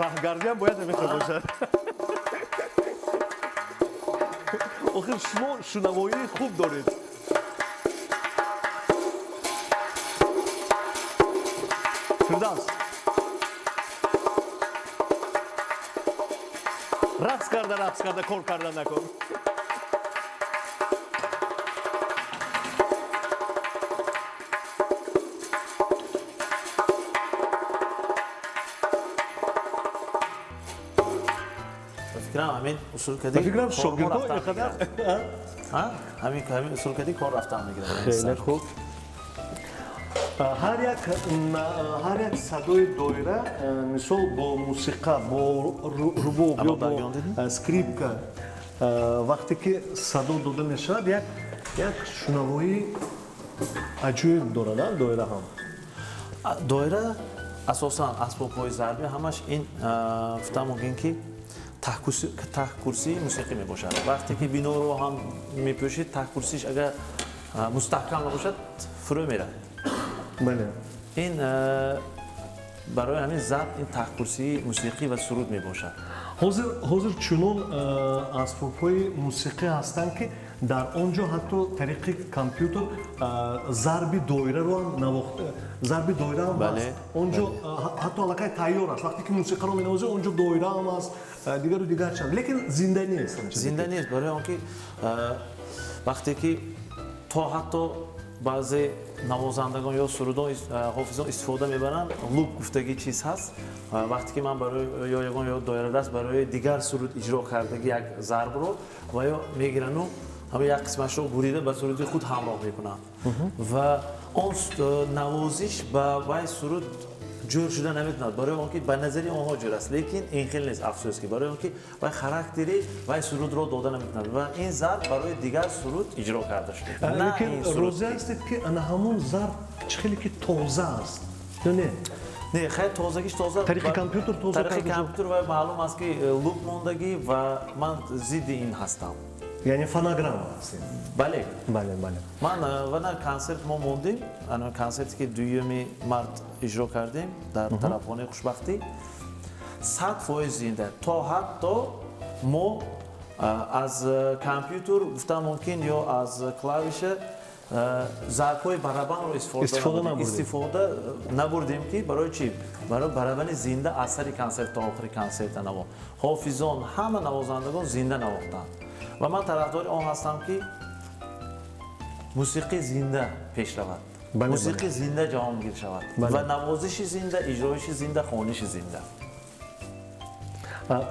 раҳгарҷиам бояд намехоҳад бошад. охир шумо шунавоии хуб доред. фирдавс, рақс карда кор карда накун.
ҳамин усулкади
фикрам шогирдҳо иқадар
ҳамин усулкади кор рафтан мегирад.
хеле хуб. ҳар як садои доира, мисол бо мусиқа, бо рубоб ё бо скрипка, вақте ки садо дода мешавад як шунавои аҷоиб дорад доира ҳам.
доира асосан асбобҳои зарбӣ ҳамаш ин гуфта мумкин ки таҳкурсии мусиқӣ мебошад. вақте ки биноро ҳам мепӯшид таҳкурсиш агар мустаҳкам набошад фурӯ меравад.
бале
ин барои ҳамин зарб ин таҳкурсии мусиқӣ ва суруд мебошад.
ҳозир чунон асбобҳои мусиқӣ ҳастанд ки дар он ҷо ҳатто тариқи компютер зарби доираро ҳам навохта зарби доира ҳам аст. Он ҷо ҳатто аллакай тайёр аст. вақте ки мусиқаро менавозӣ он ҷо доира ҳам аст, дигару дигар чанд, лекин зинда нест.
зинда нест, барои он ки вақте ки то ҳатто баъзе навозандагон ё сурудон ҳофизон истифода мебаранд, луп гуфтаги чиз ҳаст. вақте ки ман барои ё ягон ё доирадаст барои дигар суруд иҷро кардаги як зарбро ва ё мегирану ҳама як қисмашро бурида ба суруди худ ҳамроҳ мекунам ва он навозиш ба вай суруд ҷӯр шуда наметавонад, барои он ки ба назари онҳо ҷӯр аст, лекин ин хел нест, афсӯски, барои он ки вай характери вай сурудро дода наметавонад ва ин зарб барои дигар суруд иҷро карда шуда.
лекин розӣ ҳастед ки ана ҳамон зарб чӣ хеле ки тоза аст ё не?
не, хай тозагиш тоза.
тариқи компютер тоза
тариқи компютер ва маълум аст ки луп мондагӣ ва ман зидди ин ҳастам.
яъне фонограмма аст.
бале
бале
ман вана консерт мо мондем, ана консерте ки дуюми март иҷро кардем дар тарафхонаи хушбахтӣ 100% зинда. то ҳатто мо аз компютер гуфтам мумкин ё аз клавиша зарбҳои барабанро истифода набурдем ки барои чӣ? барои барабани зинда аз сари консерт то охири консерта наво. ҳофизон ҳама навозандагон зинда навохтанд ва ман тарафдори он ҳастам ки мусиқӣ зинда пеш равад. мусиқӣ зинда ҷаҳонгир шавад ва навозиши зинда, иҷроиши зинда, хониши зинда.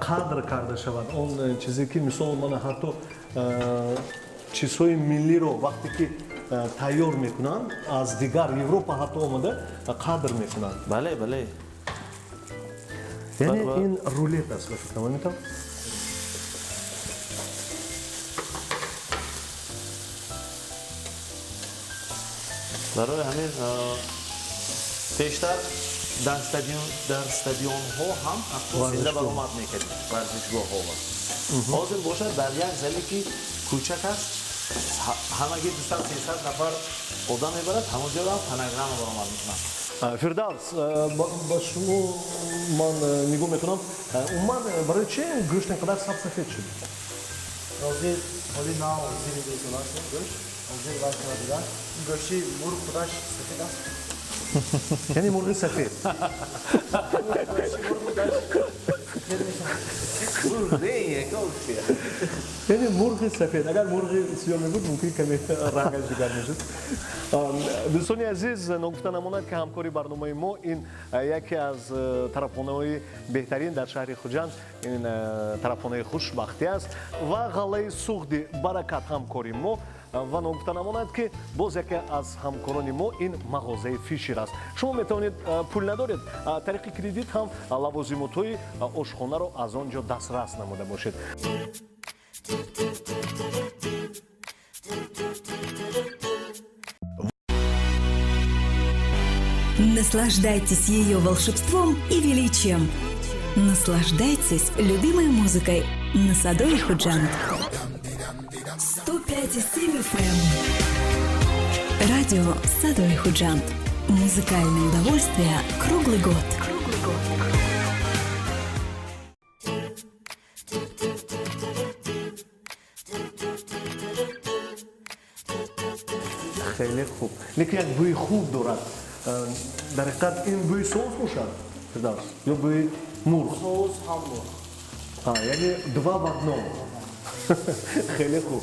қадр карда шавад он чизе ки мисол ман ҳатто чизҳои миллиро вақте ки тайёр мекунанд аз дигар Европа ҳатто омада қадр мекунанд.
бале
яъне ин рулет аст ба фикр метам.
барои ҳамин пештар дар стадионҳо ҳам зинда баромад мекардем, варзишгоҳҳо. ҳозир бошад дар як зале ки кӯчак аст, ҳамаги 200-300 нафар одам мебарад, ҳамон ҷоро ҳам фонограмма баромад мекунад.
фирдавс ба шумо ман нигоҳ мекунам, умуман барои чӣ гӯшт инқадар сабсафед шуд?
ҳозир нав зири безонасте гӯшт ҳозир вақт надидан гӯшти мурғ худаш сафед аст.
яъне мурғи сафед. яъне мурғи сафед. агар мурғи сиёҳ мебуд мумкин каме рангаш дигар мешуд. дӯстони азиз, ногуфта намонад ки ҳамкори барномаи мо ин яке аз тарафхонаҳои беҳтарин дар шаҳри хуҷанд, ин тарафхонаи хушбахтӣ аст ва ғаллаи суғди баракат ҳамкори мо ва ногуфта намонад ки боз яке аз ҳамкорони мо ин мағозаи фишер аст. шумо метавонед пул надоред, тариқи кредит ҳам лавозимотҳои ошхонаро аз он ҷо дастрас намуда бошед.
Наслаждайтесь ее волшебством и величием. Наслаждайтесь любимой музыкой на Садовой Худжанд. 105,7 FM. Радио Садовый Худжанд. Музыкальное удовольствие круглый год.
خیلی خوب. لیکن یک بوی خوب دارد. در حقیقت این بوی سوز باشد. فردوس یا بوی مرغ.
سوز هم مرغ.
یعنی دوا в одном. خیلی خوب.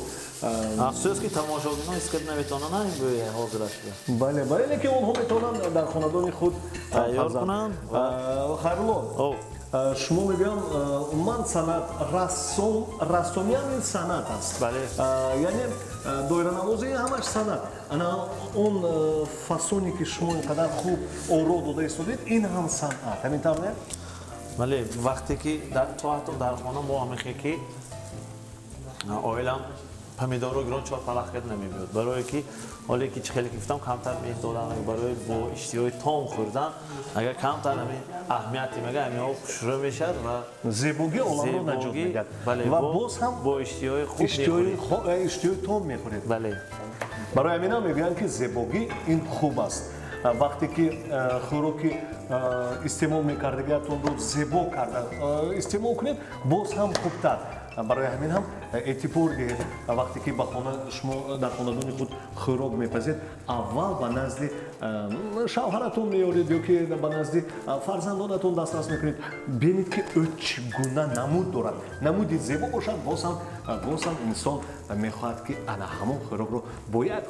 афсӯс ки тамошобинон ҳис кард наметавонанд ин бӯе ҳозираш буда.
бале бале, лекин онҳо метавонанд дар хонадони худ
тайёр кунанд.
хайрулло, шумо мегӯям умуман санъат рассомиам ин санъат аст. яъне доиранавозӣ ҳамаш санъат. ана он фасоне ки шумо инқадар хуб оро дода истодед, ин ҳам санъат. ҳамин тавр не?
бале, вақте ки то ҳатто дар хона мо ҳамехе ки oilam pomidor رو گران 4-5 کرد نمیبود برای که حالی که خیلی گفتم کمتر می‌دادن برای با اشتیای تام خوردن اگر کمتر همین اهمیتی میگه همین شروع میشه و
زیبوگی اولام رو نجات میگه و باز هم
با اشتیای خوب
اشتیای تام میخورید.
بله
برای همین هم میگن که زیبوگی این خوب است. وقتی که خوراکی استعمال میکردگیتون رو زیبا کردن استعمال کنید باز هم خوبتر. برای همین هم اعتبار دهید وقتی که با خانه شما در خانه‌دان خود خوراک میپزید اول با نزد شوهرتون میارید یا که با نزد فرزندانتون دسترس میکنید ببینید که او چگونه نمود دارد نمودی زیبا باشد باز هم انسان میخواهد که انا همون خوراک رو با یک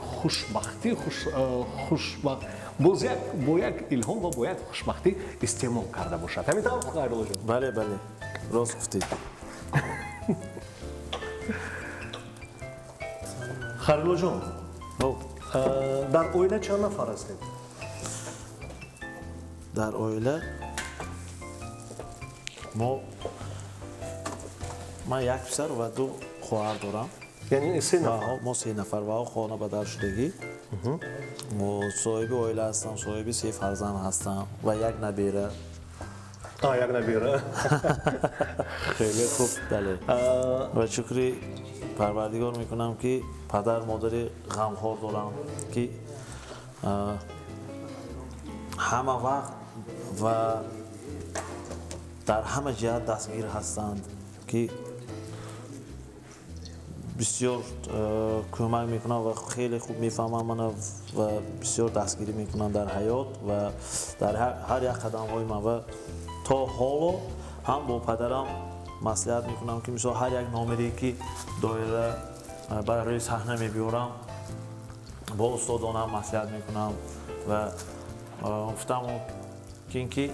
خوشبختی با یک الهام و با یک خوشبختی استعمال کرده باشد. همین طور خیرالله جان.
بله راست گفتید.
خیرالله جان در اویله چند نفر هستید؟
در اویله من یک پسر و 2 خواهر دارم.
یعنی 3 نفر؟
ما 3 نفر و خانه بدر شدگی و صاحب اویله هستم صاحب 3 فرزند هستم و یک نبیره.
یک نبیره. خیلی خوب.
بله و شکری پروردگار میکنم که پدر مادر غمخوار دارم که همه وقت و در همه جهت دستگیر هستند که بسیار کمک میکنن و خیلی خوب میفهمن من و بسیار دستگیری میکنن در حیات و در هر یک قدم های من و تا حالا هم با پدرم مصلحت میکنم که مثلا هر یک نامری که دایره برای صحنه میبیارم با استادانم مصلحت میکنم و گفتم که اینکه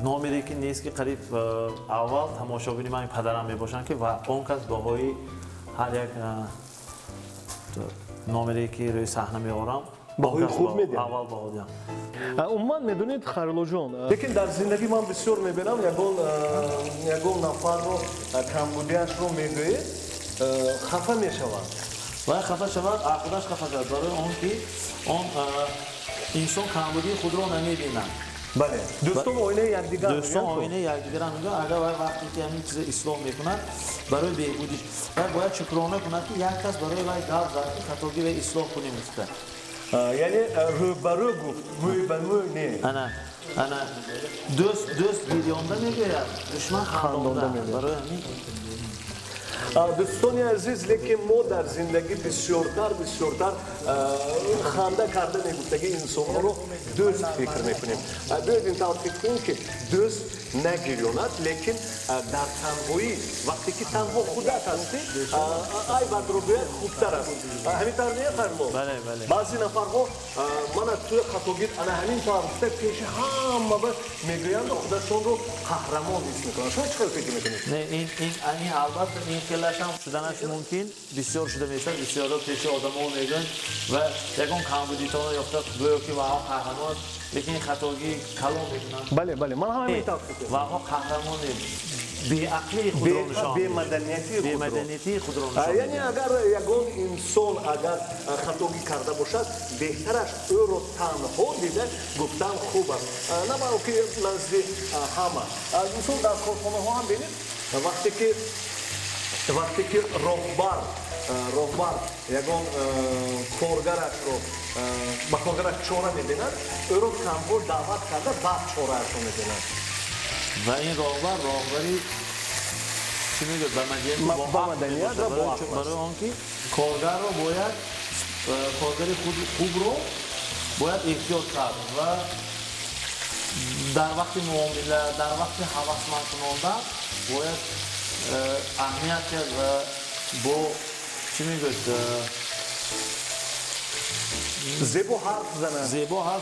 نامری که نیست که قریب اول تماشابین من پدرم میباشن که و اون کس باهای هر یک نامری که روی صحنه میارم
باهای خوب میدیم.
اول باهایم.
عموما میدونید خیرالله جان لیکن در زندگی من بسیار میبینم یگون نفر رو کمبودیش رو میگوید خفه میشود
و خفه شود خودش خفه شود برای اون که اون انسان کمبودی خود رو نمیبینن.
بله دوستان آینه یکدیگر
دوستان آینه یکدیگر میگن اگر وقتی که همین چیز اصلاح میکنن برای بهبودیش باید شکرانه کنند که یک کس برای وای گل زد خطاگی و اصلاح کنیم است.
یعنی رو برو گفت موی به موی نه
انا دوست بیریانده میگوید دشمن خاندانده برای همین
دوستان عزیز لیکن ما در زندگی بسیارتر خنده کردن گفتگی انسان رو دوست فکر میکنیم. بیاید این طور فکر کنیم که دوست نگیریاند لیکن در تنهایی وقتی که تنها خودت هستی ای بر روبیت خوبتر است. همین طور نیه خیرالله؟
بله
بعضی نفرها من توی خطاگیر انا همین طور گفته پیش همه میگویند خودشون رو قهرمان حس میکنن. شما چه فکر میکنید؟
نه این البته این کلاش هم شدنش ممکن بسیار شده میشه بسیار پیش آدم‌ها میگن و یکم کمبودیتون یافته گویا که واقعا قهرمان لیکن خطاگی کلام میکنن.
بله من همین طور فکر
واقعا قهرمان بی عقلی خود رو نشان
بی مدنیتی
خود رو نشان
یعنی اگر یگون انسان اگر خطاگی کرده باشد بهترش او رو تنها دیده گفتن خوب است نه برای که نزد همه مثلا در کارخانه ها هم بینید وقتی که راهبر یگون کارگرش رو با کارگرش چاره میبینند او رو تنها دعوت کرده بعد چارهش رو میبینند
و این راهبری چی میگه
با مدنیت و با عقل
برای آنکه کارگر رو باید کارگر خوب رو باید احتیاط کرد و در وقت معامله در وقت هوسمند کننده باید اهمیت کرد و با چی میگه
زیبا حرف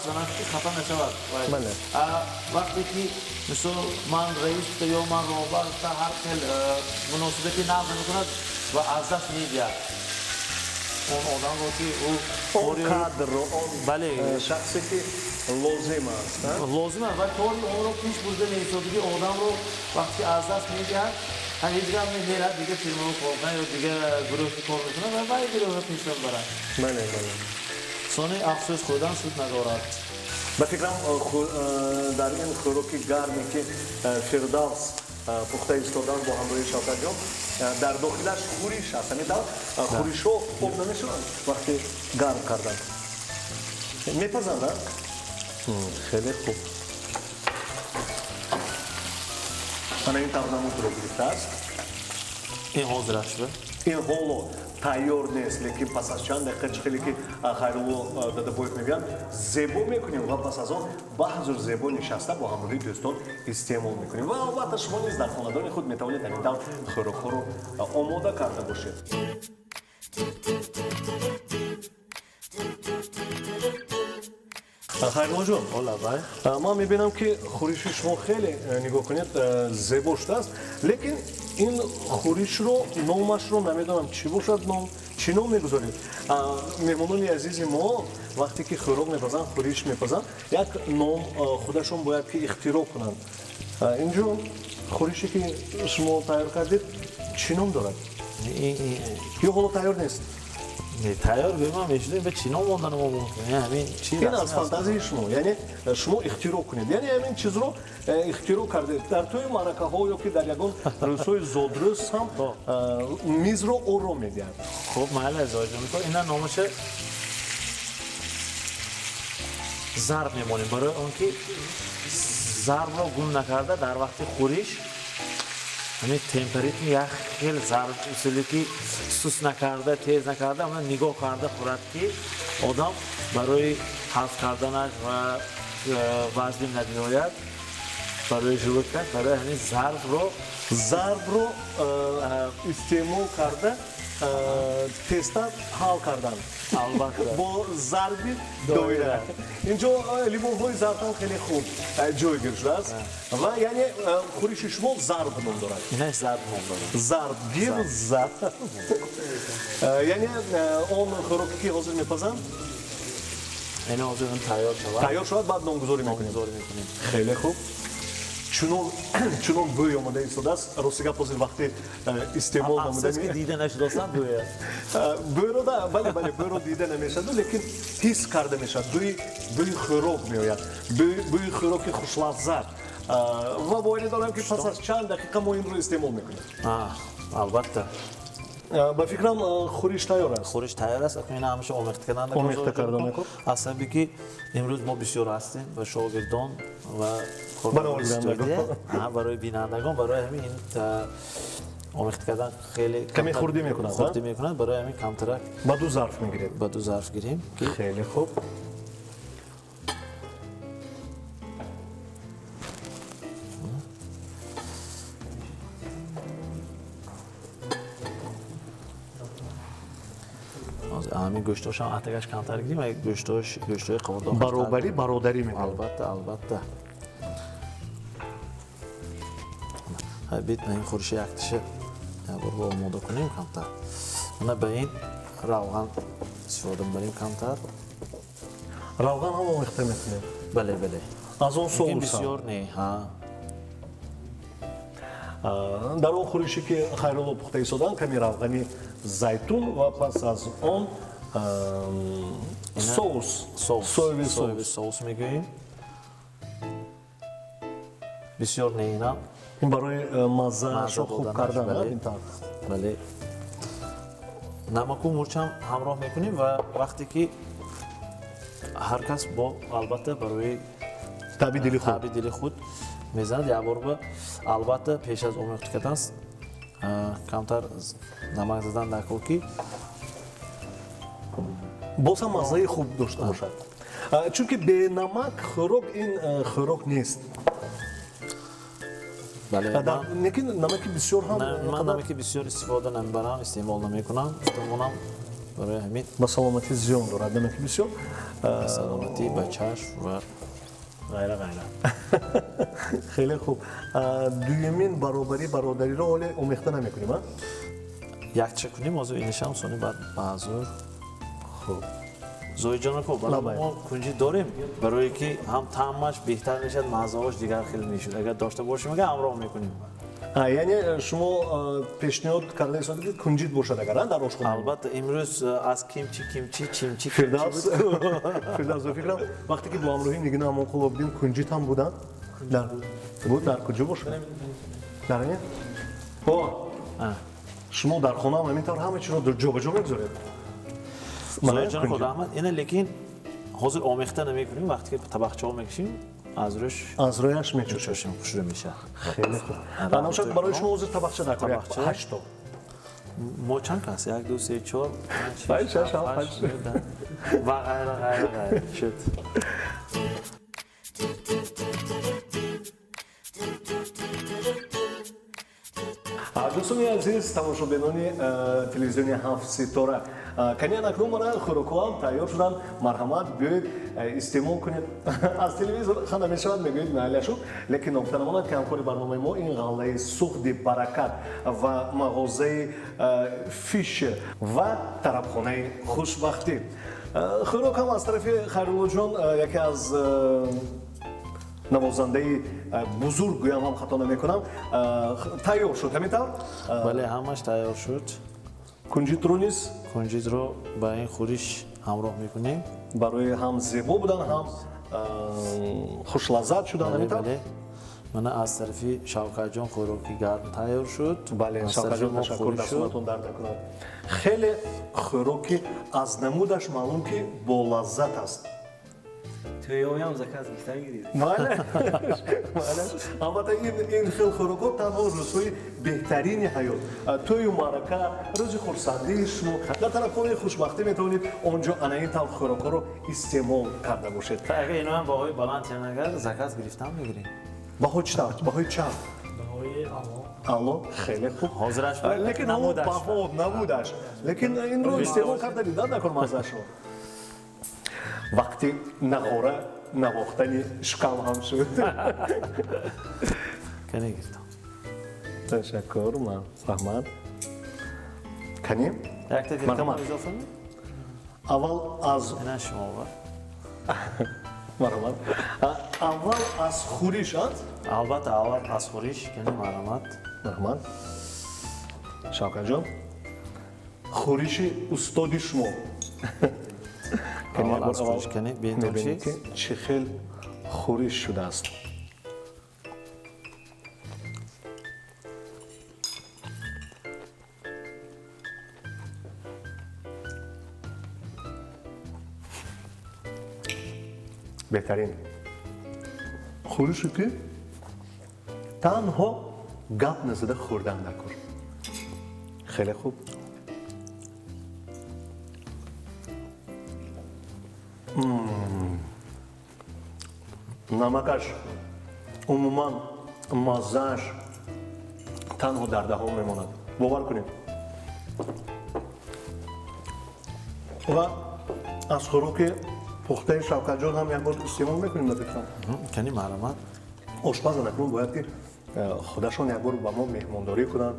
زنن
که خفه نشود.
بله.
وقتی که مثل من رئیس یا من راهبر هر خیل مناسبتی نقض میکند و از دست میدید اون آدم رو که
اون کادر رو
بله
شخصی که لازم است
و طوری اون رو پیش برده نیست دیگه آدم رو وقتی از دست میدید هم هیچ گام نمیاد دیگه فیلم رو خوردن یا دیگه گروه کار میکنن و باید گروه پیش برن.
بله بله.
سونی افسوس خودم سود ندارد.
به فکرم در این خوراکی گرمی که فردوس پخته ایستادن با همراه شوکت جان در داخلش خورش هست. یعنی خورش رو خوب نمیشون وقتی گرم کردن. میپزندن؟ خیلی خوب. من این تابنامه رو گرفته است.
این حاضرش به؟
این حالو تیار نیست، لیکن پس از چند دقیقه خیلی که خیرو داده باید میگن زیبا میکنیم و پس از آن با حضور زیبا نشسته با همراهی دوستان استعمال میکنیم و البته شما نیز در خانه‌دان خود میتوانید این طور خوراک رو آماده کرده باشید. خیرو جان، من میبینم که خورش شما خیلی نگاه کنید زیبا شده است، لیکن این خورش رو نامش رو نمیدونم چی باشد، چی نام میگذارید. مهمانان عزیز ما وقتی که خوراک میپزن، خورش میپزن، یک نام خودشون باید که اختراع کنند. اینجا خورشی که شما تیار کردید چی نام دارد؟ یا حالا تیار نیست؟
تیار بگم میشدیم به چی نام موندن ما ممکنه همین چی
این از فانتزی شما، یعنی شما اختراع کنید، یعنی همین چیز رو اختراع کردید. در توی معرکه ها یا که در یگان روزهای زودروز هم میز رو آرام میدهند.
خب محل ازاج میکنه اینا نامش ضرب میمونیم برای اون که ضرب رو گم نکرده در وقت خورش همین تمپریت یخ خیلی ضرب اصولی که سوس نکرده تیز نکرده اما نگاه کرده خورد که آدم برای حفظ کردنش و وزن ندیاید برای شروع کرد برای همین
ضرب رو استعمال کرده تستا حل کردن
البته
با ضربی دایره. اینجا لیمون های ضرب هم خیلی خوب جایگیر شده است و یعنی خورش شما ضرب نام دارد.
اینش ضرب نام دارد.
ضرب گیر ضرب. یعنی اون خوراکی که حاضر میپزن
این حاضر
تیار شود بعد نامگذاری میکنیم. خیلی خوب. چون بوی آمده ایستاده است، راستی گپ حاضر وقتی استعمال نموده
افسوس که دیده نشد اصلا بویه
بوی رو بله بوی رو دیده نمیشد لیکن حس کرده میشد. بوی خوراک میآید، بوی خوراک خوشلذت و باید دارم که پس از چند دقیقه ما این رو استعمال میکنیم.
البته
با فکرم خورش تیار است.
خورش تیار است. اینا همیشه آمیخته کردن اصلا بگی امروز ما بسیار هستیم و شاگردان و برای بینندگان برای همین آمیخته کردن خیلی
کمی خوردی
میکنن برای همین کمتر
با دو ظرف میگیریم.
با دو ظرف گیریم.
خیلی خوب.
همین گوشتاش هم اتگاش کمتر گیریم و گوشتای قوردان
برادری میکنیم.
البته بیت این خورش یک تشه با آماده کنیم کمتر. من به این روغن استفاده می‌بریم کمتر.
روغن هم آمیخته میکنیم.
بله.
از اون سوس
بسیار نه
در اون خورشی که خیرالو پخته ایستادن کمی روغنی زیتون و پس از اون سویوی
سوس میگوییم. بسیار نه اینا
این برای مزه خوب کردن.
بله. نمک و مرچ هم همراه میکنیم و وقتی که هر کس با البته برای تبدیل خود میزند یک بار البته پیش از آمیخته کردن کمتر نمک زدن در کوکی
باز هم مزه خوب داشته باشد. چون که به نمک خوراک این خوراک نیست.
بله.
نمک بسیار هم
من نمک بسیار استفاده نمیبرم، استعمال نمیکنم. استعمالم برای همین
با سلامتی زیان دارد نمک بسیار.
سلامتی به چشم و غیره.
خیلی خوب. دویمین برادری رو حالی آمیخته نمیکنیم. یک
چه کنیم موضوع اینش هم سونی بعد بازور.
خوب.
زوی جان کو برای ما کنجی داریم برای که هم طعمش بهتر میشد، مزه‌اش دیگر خیلی میشد. اگر داشته باشیم که همراه میکنیم.
یعنی شما پیشنهاد کردید که کنجید باشد اگر در آشخانه
البته امروز از چیمچی
فردوس فردوس فکرم وقتی که با همراهی نگین همون خوب بودیم کنجید هم بودن در بود در کجا باشه در این شما در خانه هم همینطور همه چی رو در جابجا میگذارید
زاید جان خود احمد اینه لیکن حاضر آمیخته نمیکنیم وقتی که طبقچه ها میکشیم از
رویش میچوشیم
روشیم خوشرو میشه
خیلی خوب الان شاید برای شما حاضر طبقچه نکنید 8 تا
ما چند کس 1 2 3 4
5 6 7 8
و غیره شد
دوستان عزیز تماشابینان تلویزیونی 7 ستاره کنیان اکنون مرا خوراک‌ها هم تیار شدن مرحمت بیایید استعمال کنید از تلویزیون خانه میشود میگویید محلشو لیکن محترمانه که همکار برنامه ما این غله سوخت برکت و مغازه فیش و طربخانه خوشبختی خوراک هم از طرف خیرالله جان یکی از نوازنده بزرگ گویم هم خطا نمیکنم تیار شد همینطور؟
بله همش تیار شد
کنجید رو نیست؟
کنجید رو با این خورش همراه میکنیم
برای هم زیبا بودن هم خوش لذت شدن همینطور؟
بله من از طرف شوکت جان خوراکی گرم تیار شد
بله شوکت جان تشکر دستتون درد نکند خیلی خوراکی از نمودش معلوم که با لذت است
توی هم زکات بیشتر گیرید
بله البته این خیلی خوراکات تنها روزهای بهترین حیات توی معرکه روز خورسندی شما در طرفخانه خوشبختی میتونید اونجا این طور خوراکا رو استعمال کرده باشید
اگر اینا هم باهای بلند چند اگر زکات گرفتم میگیریم
باهای چند؟ باهای چند؟
باهای
الله خیلی خوب
حاضرش
لیکن اون بها نمودش لیکن این رو استعمال کرده دیدن نکن مزش رو وقتی نخوره نواختنی شکم هم شد
کنی گرفتم
تشکر من فهمم کنیم؟
یک تا گرفتم اضافه می؟
اول از
اینا شما با
مرحمت اول از خوریش هست؟
البته اول از خورش کنی مرحمت
مرحمت شوکت جان خوریش استادی شما
اول از خورش کنی بینتون چی؟
میبینید که چه خیلی خوریش شده است بهترین خوریشی که تنها گپ نزده خوردن نکن خیلی خوب نمکش عموما مزهش تنها در دهان میماند باور کنید و از خوراک پخته شوکت جان هم یک بار استعمال میکنیم نفکرم
کنی مرحمت
آشپز نکنون باید که خودشان یک بار با ما مهمانداری کنن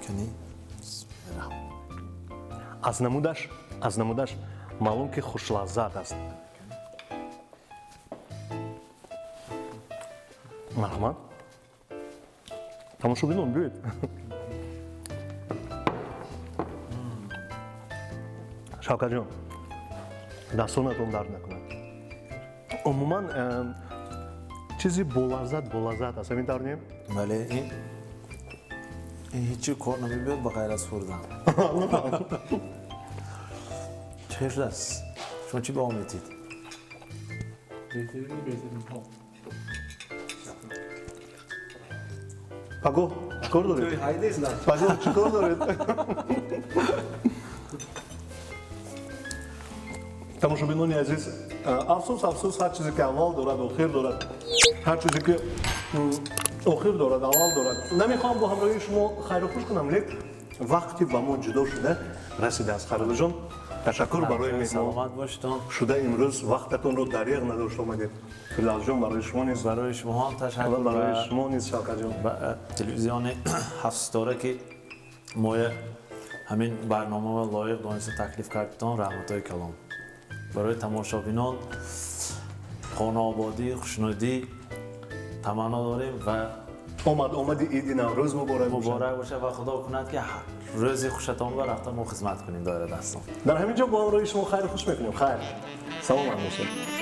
کنی
از نمودش معلوم که خوش لذت است مرحمت تماشا بینون بیایید شوکت جان دستانتون درد نکند عموما چیزی با لذت است همین داریم
بله این هیچی کار نمیبید با غیر از خوردن چه است شما چی با آمیتید؟
پگو چیکار دارید؟
توی هایده است
پگو چیکار دارید؟ تماشابینان عزیز افسوس هر چیزی که اول دارد آخر دارد هر چیزی که آخر دارد اول دارد نمیخوام با همراهی شما خیر و خوش کنم لیکن وقتی با ما جدا شده رسیده از خیرالله جان تشکر برای مهمان
سلامت باشتون
شده امروز وقتتون رو دریغ نداشت آمدید فردوس جان برای شما نیست
برای شما هم تشکر
برای شما نیست شوکت جان
تلویزیون 7 ستاره که ما همین برنامه و لایق دانسته تکلیف کردتان رحمت های کلام برای تماشابینان خانوادگی خوشنودی تمنا داریم و
آمد عید نوروز مبارک باشد.
مبارک باشه و خدا کند که روزی خوشتان بر رفته ما خدمت کنیم دایره دستان.
در همینجا با همراهی شما خیر خوش میکنیم. خیر سلام باشه.